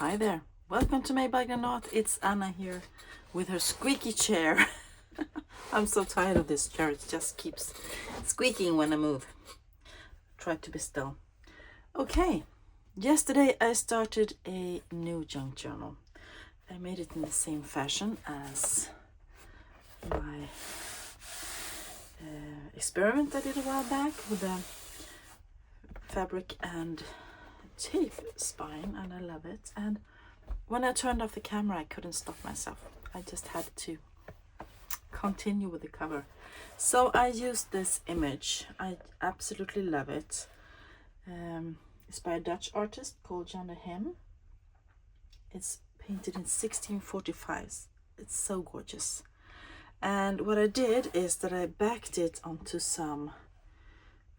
Hi there. Welcome to Maybag and Not. It's Anna here with her squeaky chair. I'm so tired of this chair. It just keeps squeaking when I move. Try to be still. Okay. Yesterday I started a new junk journal. I made it in the same fashion as my experiment I did a while back with the fabric and tape spine, and I love it. And when I turned off the camera I couldn't stop myself. I just had to continue with the cover. So I used this image. I absolutely love it. It's by a Dutch artist called Jan de Hem. It's painted in 1645. It's so gorgeous. And what I did is that I backed it onto some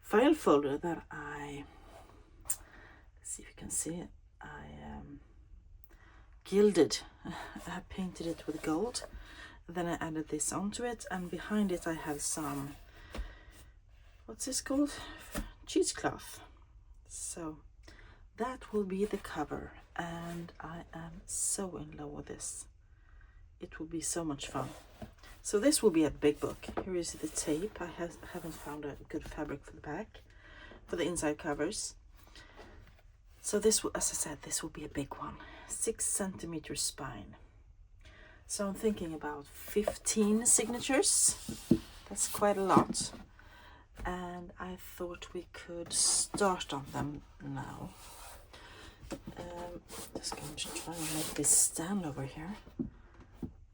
file folder that let's see if you can see it. I gilded. I painted it with gold. Then I added this onto it, and behind it I have some, what's this called? Cheesecloth. So that will be the cover, and I am so in love with this. It will be so much fun. So this will be a big book. Here is the tape. I haven't found a good fabric for the back, for the inside covers. So this will, as I said, this will be a big one. 6 centimeter spine. So I'm thinking about 15 signatures. That's quite a lot. And I thought we could start on them now. Just going to try and make this stand over here.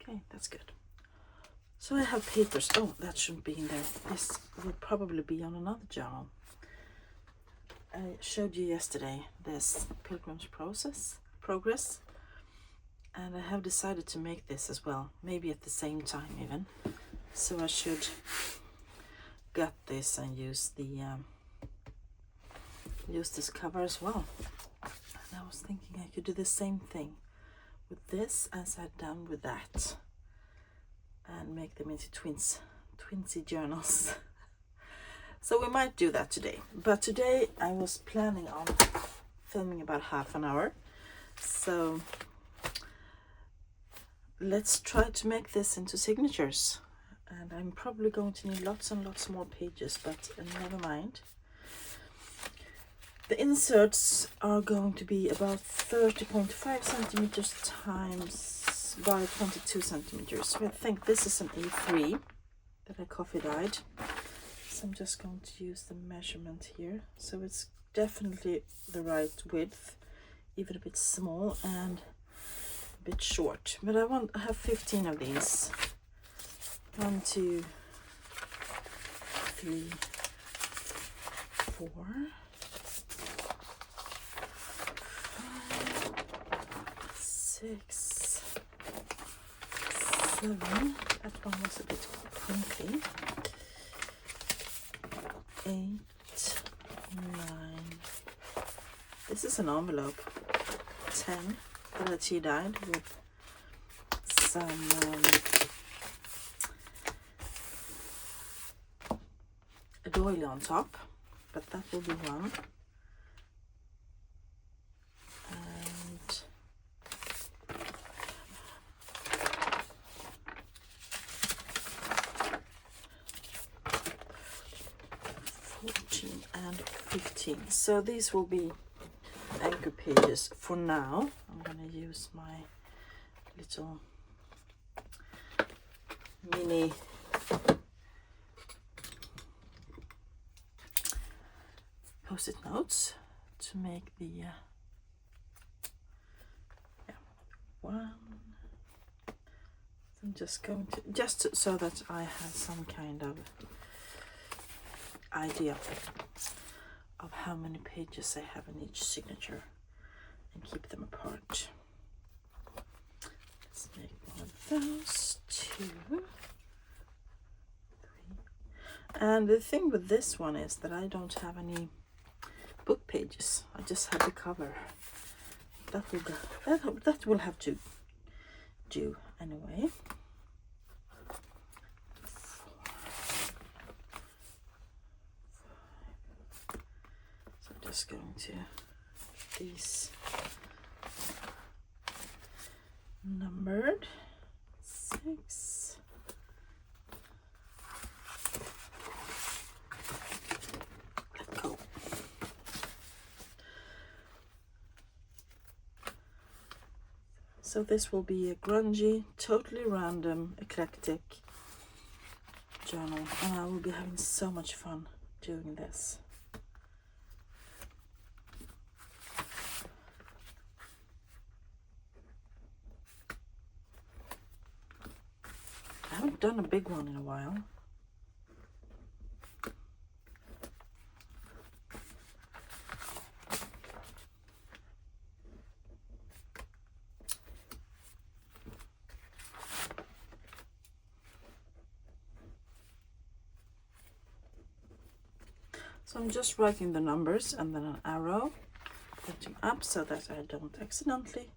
Okay, that's good. So I have papers. Oh, that shouldn't be in there. This will probably be on another journal. I showed you yesterday this Pilgrim's Progress, and I have decided to make this as well, maybe at the same time even. So I should gut this and use this cover as well. And I was thinking I could do the same thing with this as I'd done with that, and make them into twinsy journals. So we might do that today. But today I was planning on filming about half an hour. So let's try to make this into signatures. And I'm probably going to need lots and lots more pages, but never mind. The inserts are going to be about 30.5 centimeters times by 22 centimeters. So I think this is an A3 that I coffee dyed. So I'm just going to use the measurement here. So it's definitely the right width, even a bit small and a bit short. But I have 15 of these. 1, 2, 3, 4, 5, 6, 7. That one was a bit crinkly. 8, 9. This is an envelope. 10 that I tea dyed with some a doily on top, but that will be one. And 14 and 15. So these will be anchor pages for now. I'm going to use my little mini post-it notes to make the one. I'm just going to, just so that I have some kind of idea of how many pages I have in each signature and keep them apart. Let's make one of those, 2, 3. And the thing with this one is that I don't have any book pages. I just have the cover. That will have to do anyway. 4, 5. So I'm just going to these numbered 6. Let go. So this will be a grungy, totally random, eclectic journal, and I will be having so much fun doing this. I haven't done a big one in a while. So I'm just writing the numbers and then an arrow, pointing up so that I don't accidentally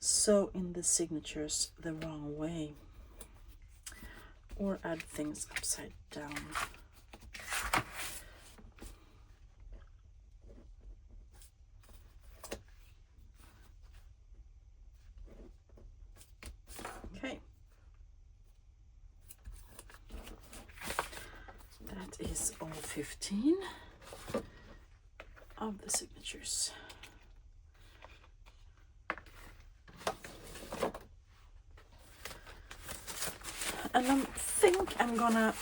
sew in the signatures the wrong way or add things upside down. Okay. That is all 15 of the signatures. And I think I'm gonna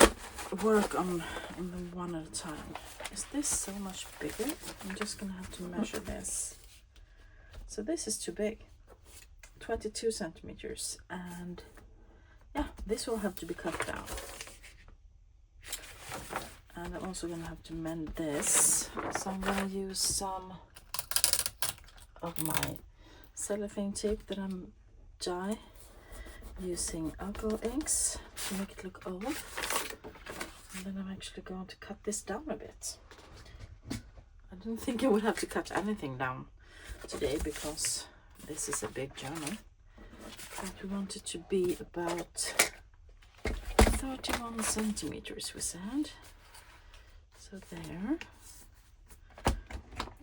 work on them one at a time. Is this so much bigger? I'm just gonna have to measure this. So this is too big, 22 centimeters, and yeah, this will have to be cut down. And I'm also gonna have to mend this, so I'm gonna use some of my cellophane tape that I'm dye using alcohol inks to make it look old. And then I'm actually going to cut this down a bit. I didn't think I would have to cut anything down today because this is a big journal, but we want it to be about 31 centimeters, we said. So there.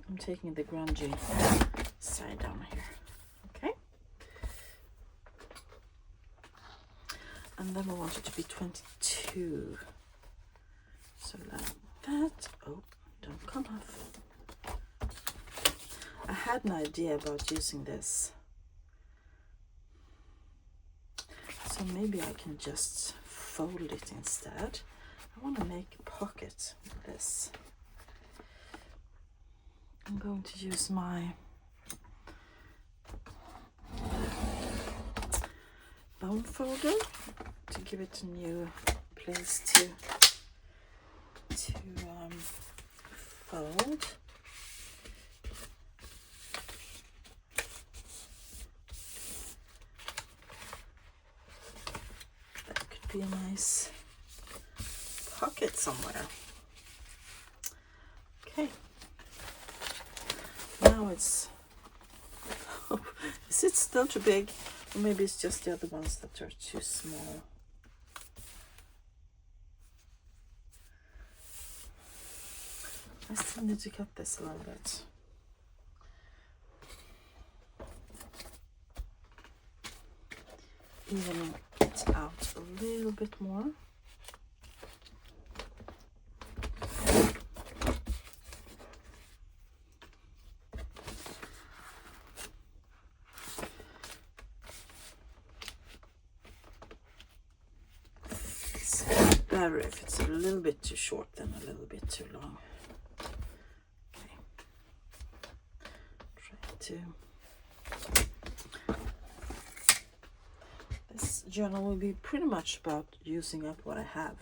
I'm taking the grungy side down here. Okay. And then we want it to be 22. So like that. Oh, don't come off. I had an idea about using this. So maybe I can just fold it instead. I want to make a pocket with this. I'm going to use my bone folder to give it a new place to fold. That could be a nice pocket somewhere. Okay. Now it's is it still too big, or maybe it's just the other ones that are too small? I still need to cut this a little bit. Evening it out a little bit more. Better if it's a little bit too short than a little bit too long. Okay. Try to. This journal will be pretty much about using up what I have,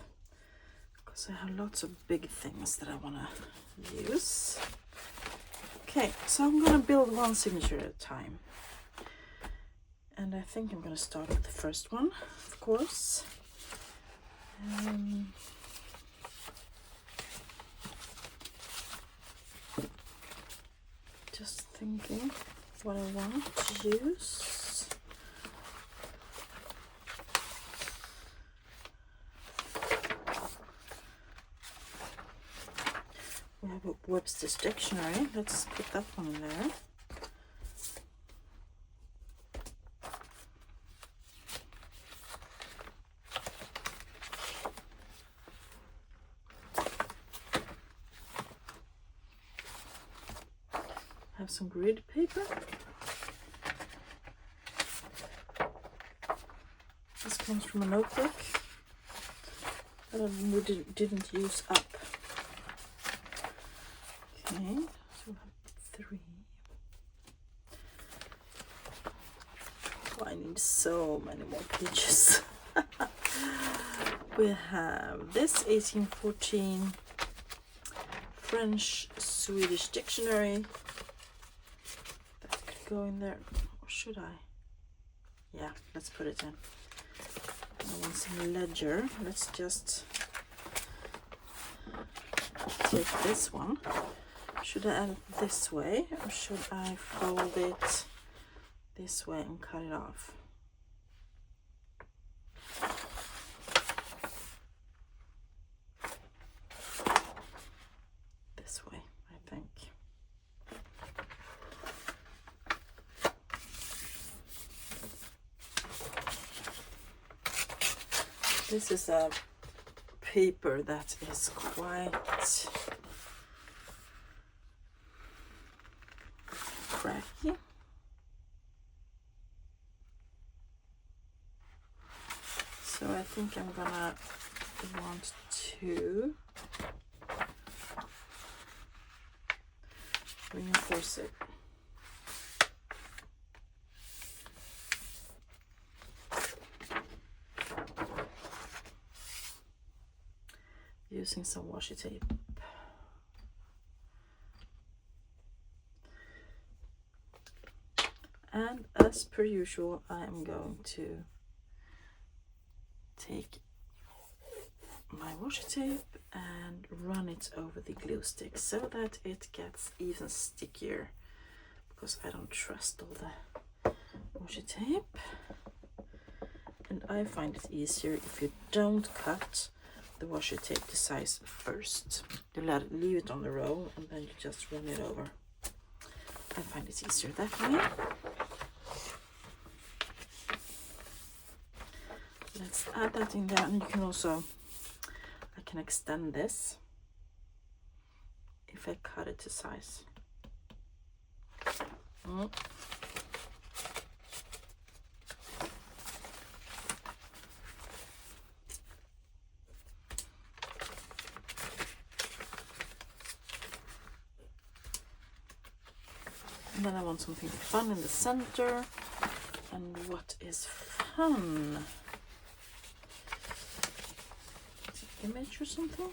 because I have lots of big things that I want to use. Okay, so I'm going to build one signature at a time. And I think I'm going to start with the first one, of course. Just thinking what I want to use. We have a Webster's Dictionary. Let's put that one in there. some grid paper. This comes from a notebook that we didn't use up. Okay, so we have 3. Oh, I need so many more pages. We have this 1814 French-Swedish dictionary. That could go in there. Or should I? Yeah, let's put it in. I want some ledger. Let's just take this one. Should I add it this way, or should I fold it this way and cut it off? This way, I think. This is a paper that is quite cracky. So I think I'm gonna want to reinforce it. Using some washi tape. And as per usual, I am going to take my washi tape and run it over the glue stick so that it gets even stickier, because I don't trust all the washi tape. And I find it easier if you don't cut the washi tape to size first. You leave it on the roll and then you just run it over. I find it easier that way. Let's add that in there, and you can also, I can extend this if I cut it to size. And then I want something fun in the center. And what is fun? Is it an image or something?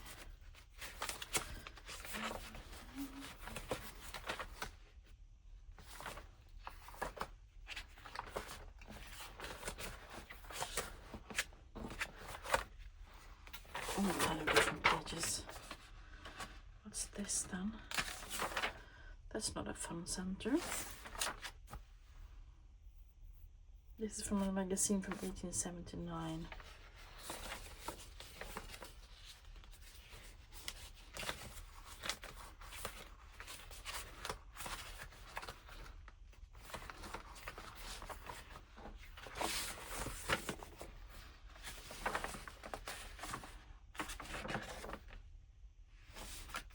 All kind of different pages. What's this then? That's not a fun center. This is from a magazine from 1879.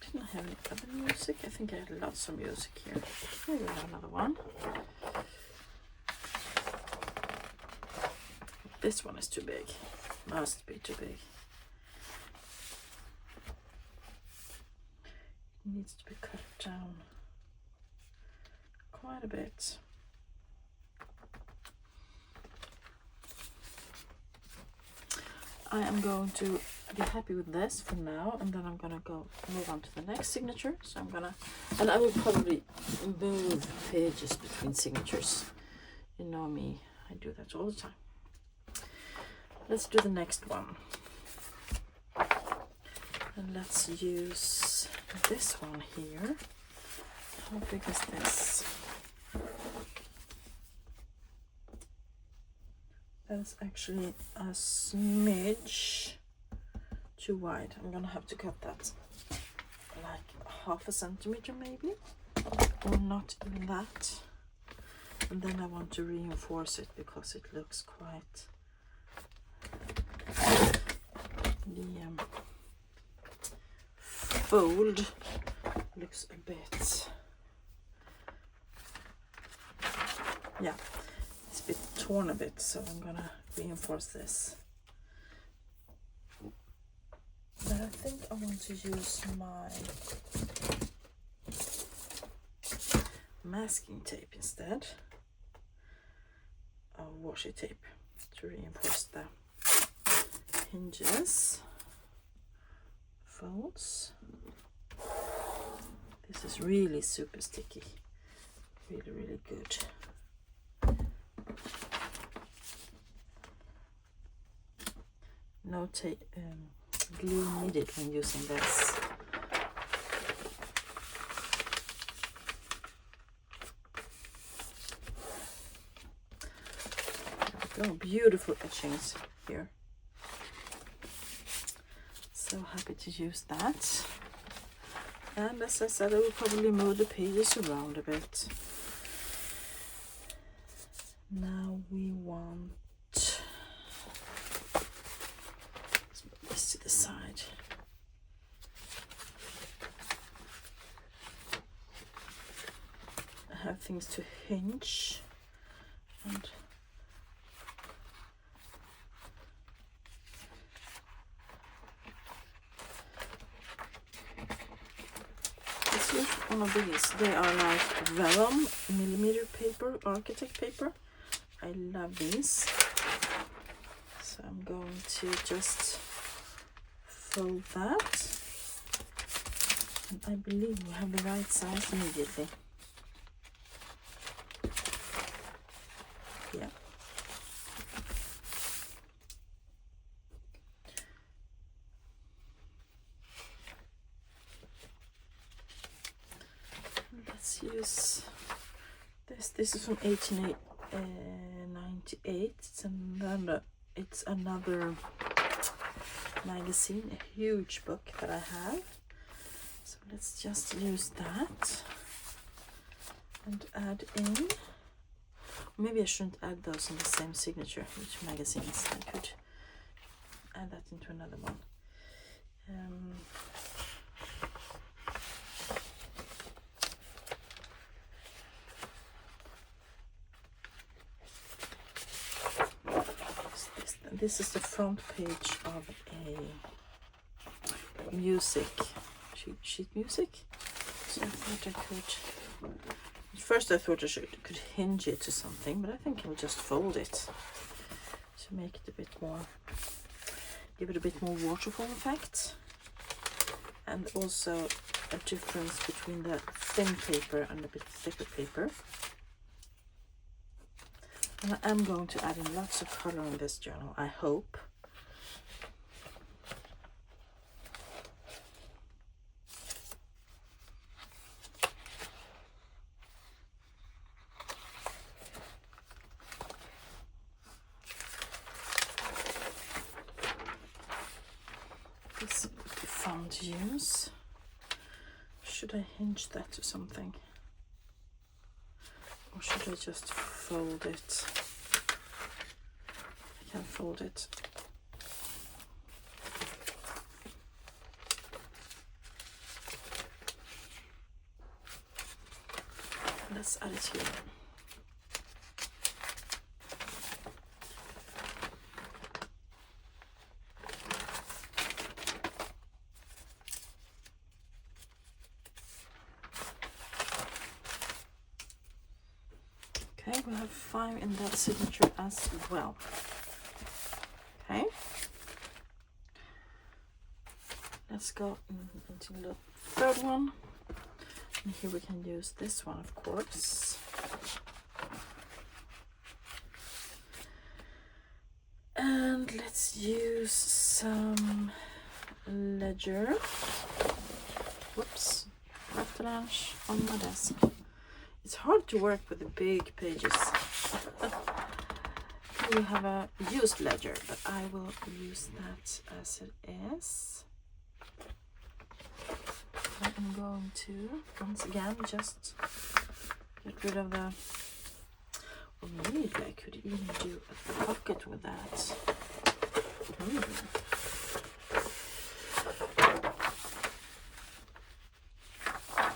Didn't I have any other music? I think I had lots of music here. Here we have another one. This one is too big. Must be too big. It needs to be cut down quite a bit. I am going to be happy with this for now, and then I'm gonna go move on to the next signature. So I'm gonna, and I will probably move pages between signatures. You know me, I do that all the time. Let's do the next one. And let's use this one here. How big is this? That's actually a smidge too wide. I'm gonna have to cut that like 1/2 centimeter maybe, or not even that. And then I want to reinforce it because it looks quite, the fold looks a bit yeah, it's a bit torn a bit, so I'm gonna reinforce this. But I think I want to use my masking tape instead of washi tape to reinforce the hinges, folds. This is really super sticky, really good. No glue needed when using this. There we go, beautiful etchings here. So happy to use that. And as I said, I will probably move the pages around a bit. Now we want, let's move this to the side. I have things to hinge, and let's use one of these. They are like vellum millimeter paper, architect paper. I love these. So I'm going to just fold that. And I believe we have the right size immediately. Yeah. Let's use this. This is from 1898. It's another magazine, a huge book that I have. So let's just use that and add in. Maybe I shouldn't add those in the same signature, which magazines. I could add that into another one. This is the front page of a music, sheet music. So I thought I could, at first I thought I could hinge it to something, but I think I'll just fold it to make it a bit more, give it a bit more waterfall effect. And also a difference between the thin paper and a bit thicker paper. And I am going to add in lots of color in this journal, I hope. This would be fun to use. Should I hinge that to something? Or should I just fold it? I can fold it. Let's add it here. Okay, we have 5 in that signature as well. Okay, let's go into the third one. And here we can use this one, of course. And let's use some ledger. Whoops, left a lunch on my desk. It's hard to work with the big pages. We have a used ledger, but I will use that as it is. I'm going to, once again, just get rid of the, or maybe I could even do a pocket with that.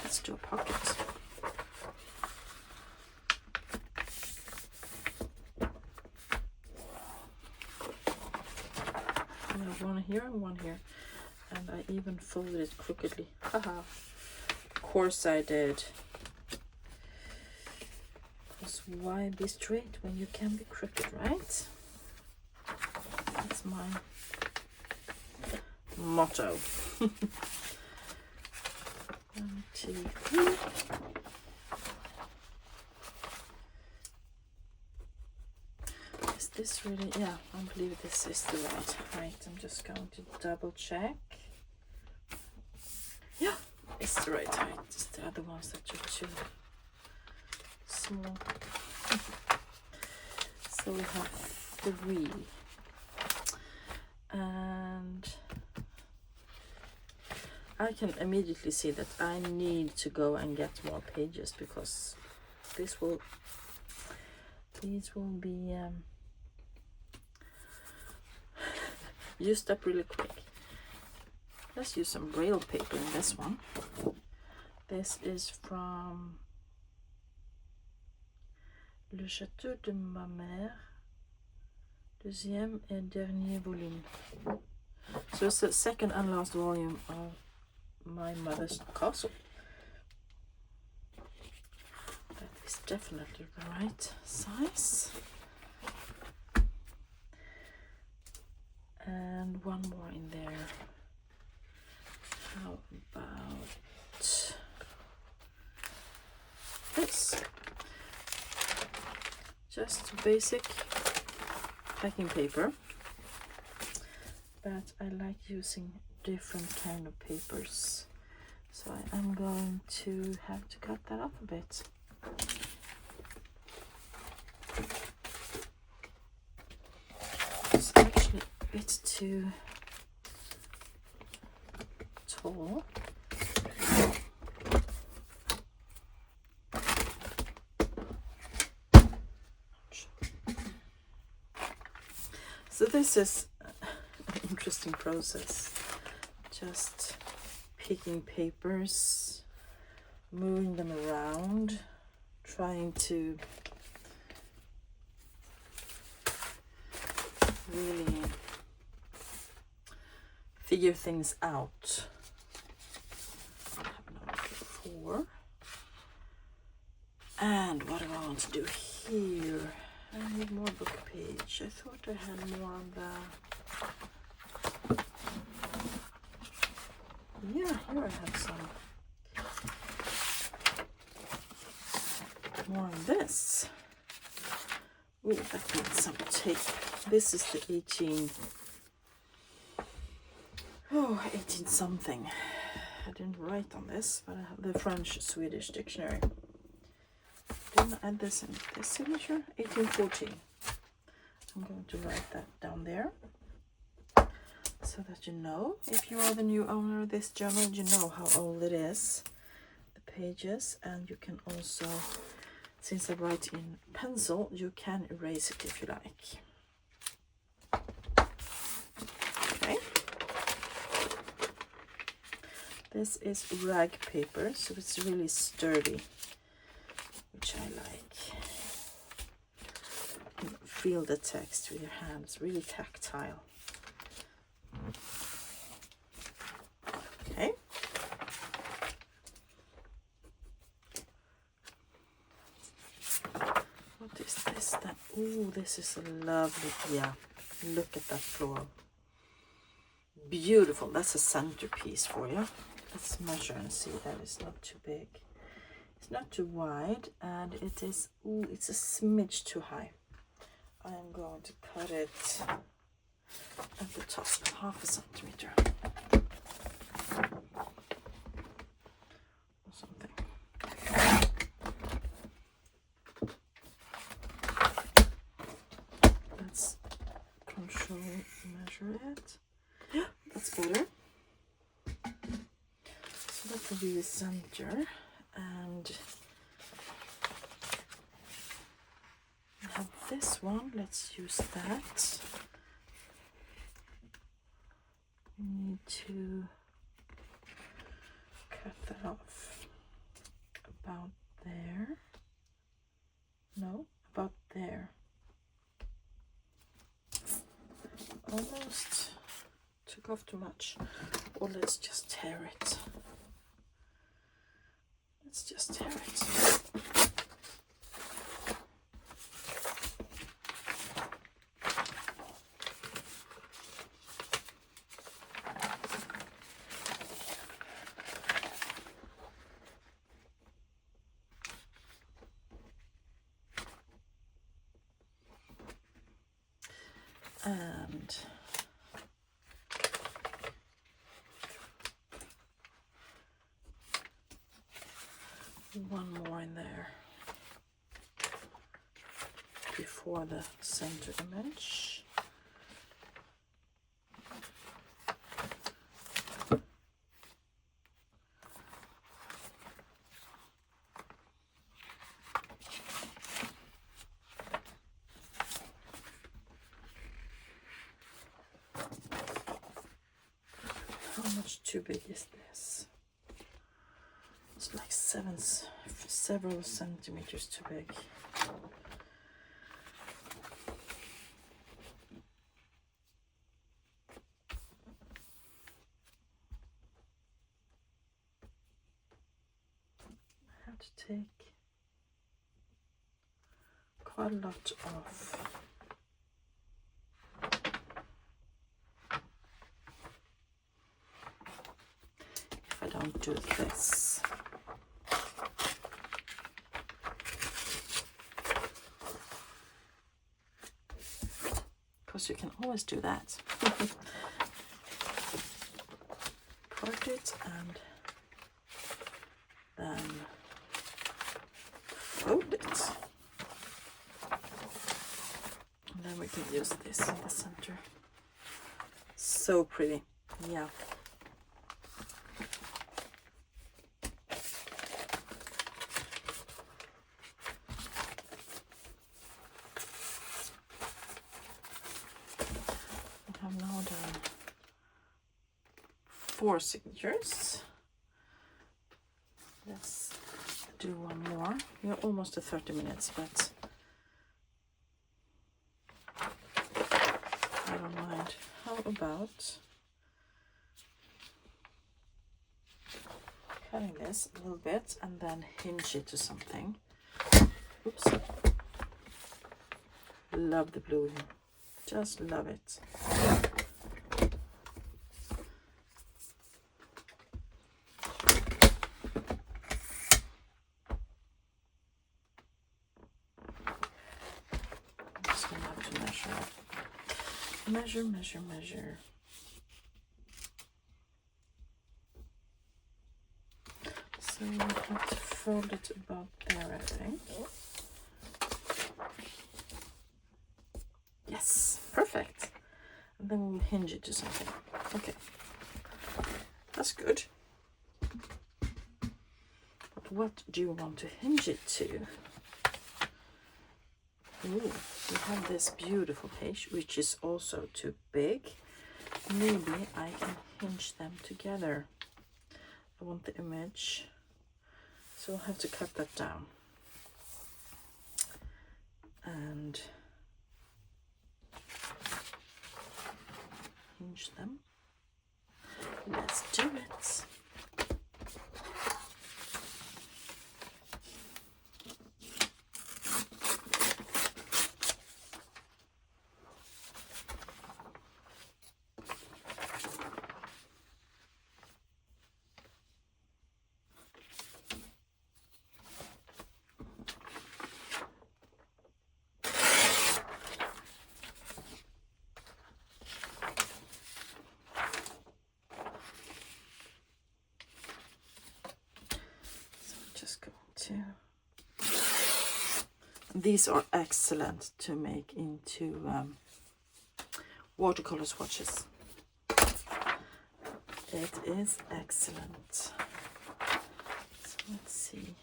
Let's do a pocket. one here and one here, and I even folded it crookedly. Haha. Of course I did. Because why be straight when you can be crooked, right? That's my motto. 1, 2, 3. Is this really? Yeah, I believe this is the right height. I'm just going to double check. Yeah, it's the right height. It's the other ones that are too small. So we have 3. And I can immediately see that I need to go and get more pages, because these will be used up really quick. Let's use some braille paper in this one. This is from Le Château de ma mère, deuxième et dernier volume. So it's the second and last volume of my mother's castle. That is definitely the right size. And one more in there. How about this? Just basic packing paper, but I like using different kind of papers, so I am going to have to cut that off a bit. It's actually a bit too tall. So this is an interesting process. Just picking papers, moving them around, trying to really figure things out. I have number 4. And what do I want to do here? I need more book page. I thought I had more on the... Yeah, here I have some more on this. Oh, that needs some tape. This is the 18 something. I didn't write on this, but I have the French-Swedish dictionary. Didn't I add this in this signature? 1814. I'm going to write that down there, so that you know. If you are the new owner of this journal, you know how old it is, the pages, and you can also, since I write in pencil, you can erase it if you like. Okay. This is rag paper, so it's really sturdy, which I like. You feel the text with your hands, really tactile. Okay. What is this then? Oh, this is a lovely, yeah, look at that floral. Beautiful. That's a centerpiece for you. Let's measure and see that it's not too big. It's not too wide, and it is, ooh, it's a smidge too high. I am going to cut it at the top, 1/2 centimeter. Or something. Let's control measure it. Yeah, that's better. So that will be the center, and we have this one. Let's use that. We need to cut that off about there. No, about there. Almost much. Or let's just tear it. Let's just tear it. And one more in there before the center image. How much too big is this? It's like several centimeters too big. I have to take quite a lot off. I don't do this. Because you can always do that. Part it and then fold it. And then we can use this in the center. So pretty. Yeah. I've now done 4 signatures. Let's do one more. We're almost at 30 minutes, but I don't mind. How about cutting this a little bit and then hinge it to something? Oops. Love the blue. Just love it. I'm just gonna have to measure. Measure. So we have to fold it about there, I think. Yes, perfect. And then we'll hinge it to something. Okay, that's good. But what do you want to hinge it to? Ooh, we have this beautiful page, which is also too big. Maybe I can hinge them together. I want the image, so I'll have to cut that down. And hinge them. Let's do it. These are excellent to make into watercolor swatches. It is excellent. So let's see.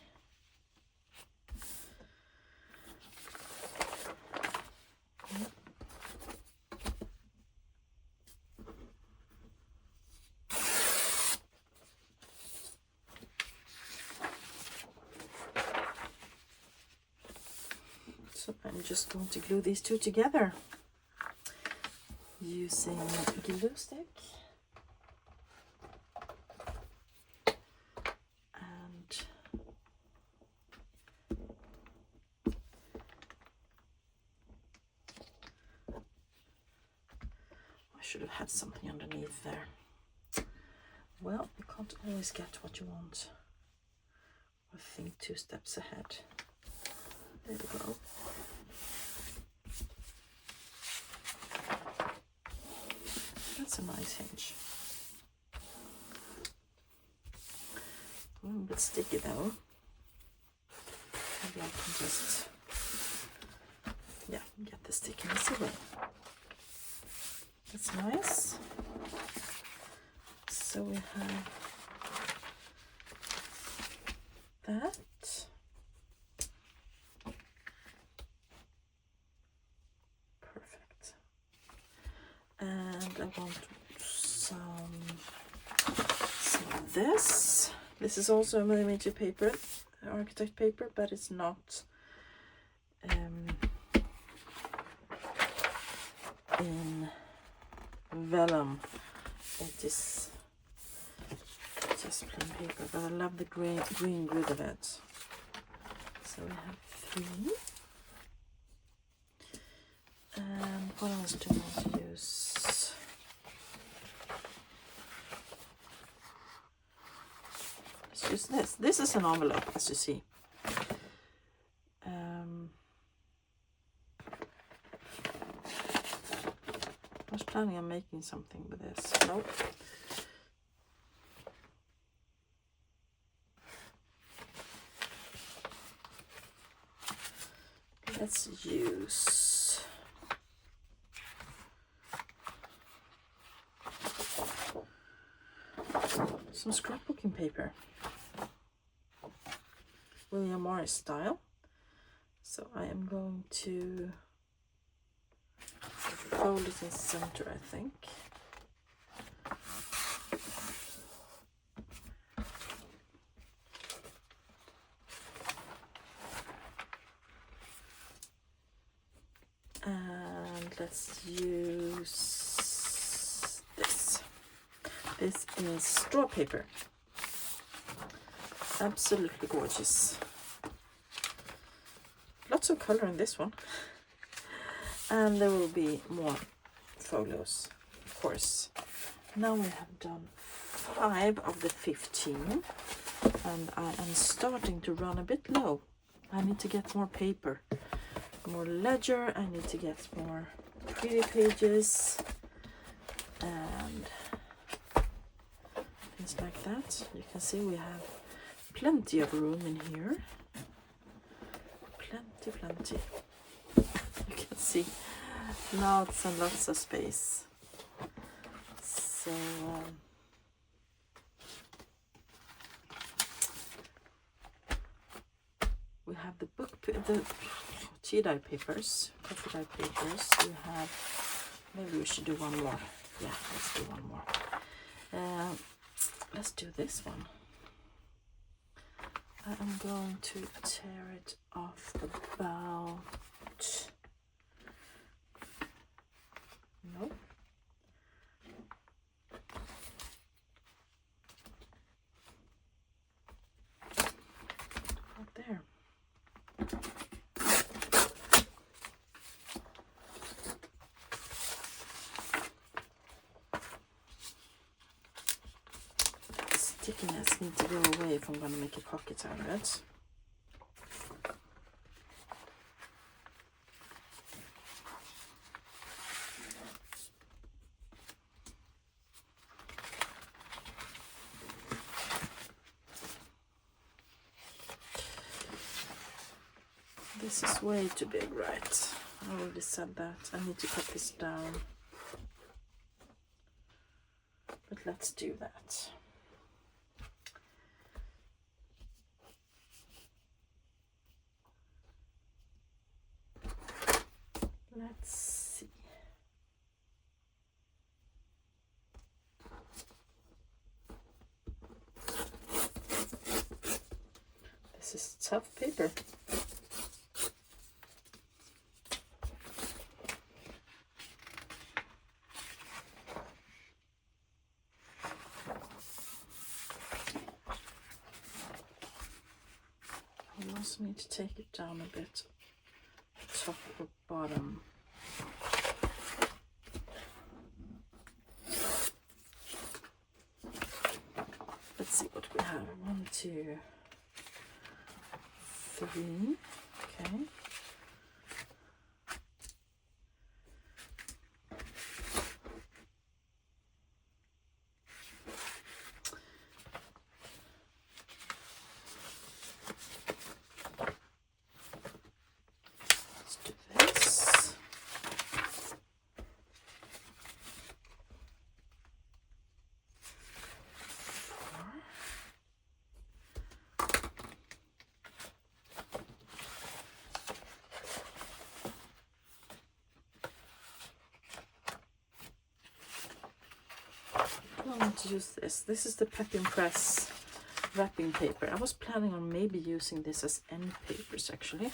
So I'm just going to glue these two together using glue stick should have had something underneath there. Well, you can't always get what you want. I think 2 steps ahead. There we go. That's a nice hinge. A little bit sticky though. Maybe I can just, yeah, get the stickiness away. That's nice. So we have that. Perfect. And I want some of this. This is also a millimeter paper, architect paper, but it's not in vellum. It is just plain paper, but I love the green grid of it. So we have 3. And what else do I want to use? Let's use this. This is an envelope, as you see. I was planning on making something with this. Nope. Let's use some scrapbooking paper. William Morris style. So I am going to fold it in center, I think. And let's use this. This is straw paper. Absolutely gorgeous. Lots of color in this one. And there will be more folios, of course. Now we have done 5 of the 15, and I am starting to run a bit low. I need to get more paper, more ledger. I need to get more pretty pages and things like that. You can see we have plenty of room in here. Plenty. You can see lots and lots of space. So we have the tea dye papers, coffee dye papers. We have, maybe we should do one more. Yeah, let's do one more. Let's do this one. I am going to tear it off about, no, right there. Stickiness needs to go away if I'm going to make a pocket out of it. This is way too big, right? I already said that. I need to cut this down. But let's do that. Let's see. This is tough paper. I also need to take it down a bit, top or bottom. have 1, 2, 3. Okay. Let's do this. I want to use this. This is the Pep Impress wrapping paper. I was planning on maybe using this as end papers actually.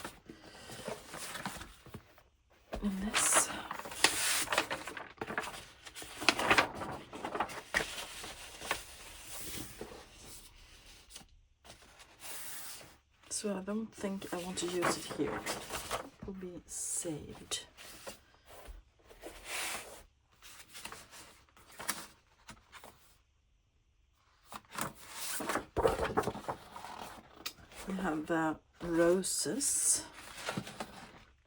In this. So I don't think I want to use it here. It will be saved. We have the roses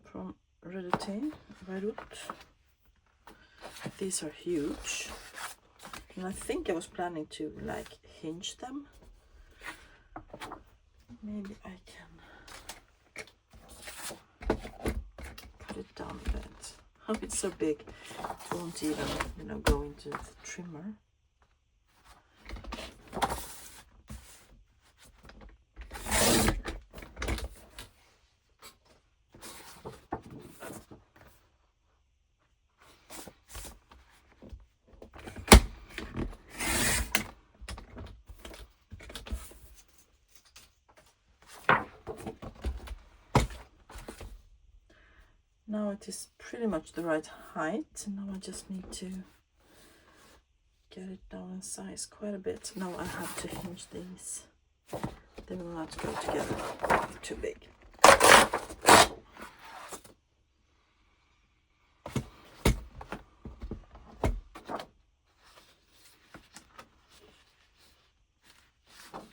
from Redwood. These are huge, and I think I was planning to like hinge them. Maybe I can cut it down a bit. Oh, it's so big, it won't even, you know, go into the trimmer. Now it is pretty much the right height. Now I just need to get it down in size quite a bit. Now I have to hinge these. They will not go together. They're too big.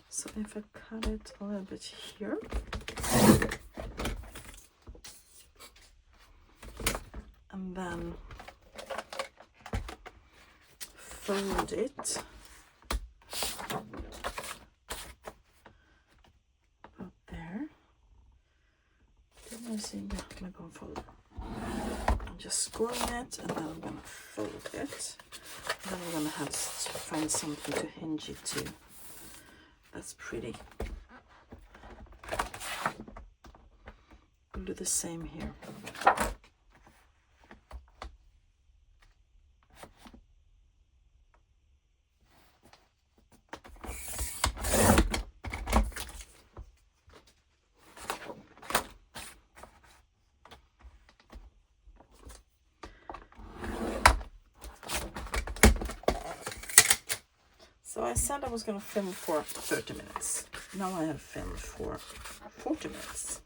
So if I cut it a little bit here, and then fold it about there. Didn't I see? Yeah, maybe I'll fold. I'm just scoring it, and then I'm gonna fold it. Then I'm gonna have to find something to hinge it to. That's pretty. We'll do the same here. So I said I was going to film for 30 minutes. Now I have filmed for 40 minutes.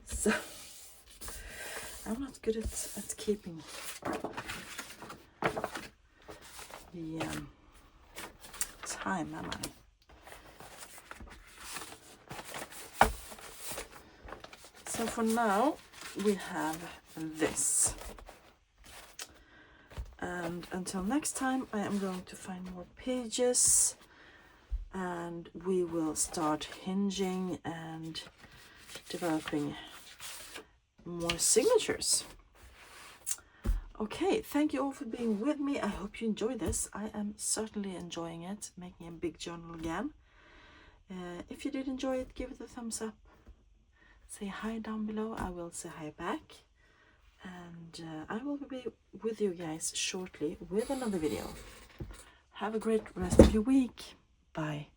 So I'm not good at keeping the time, am I? So for now we have this. And until next time, I am going to find more pages and we will start hinging and developing more signatures. Okay, thank you all for being with me. I hope you enjoy this. I am certainly enjoying it, making a big journal again. If you did enjoy it, give it a thumbs up. Say hi down below. I will say hi back. And I will be with you guys shortly with another video. Have a great rest of your week. Bye.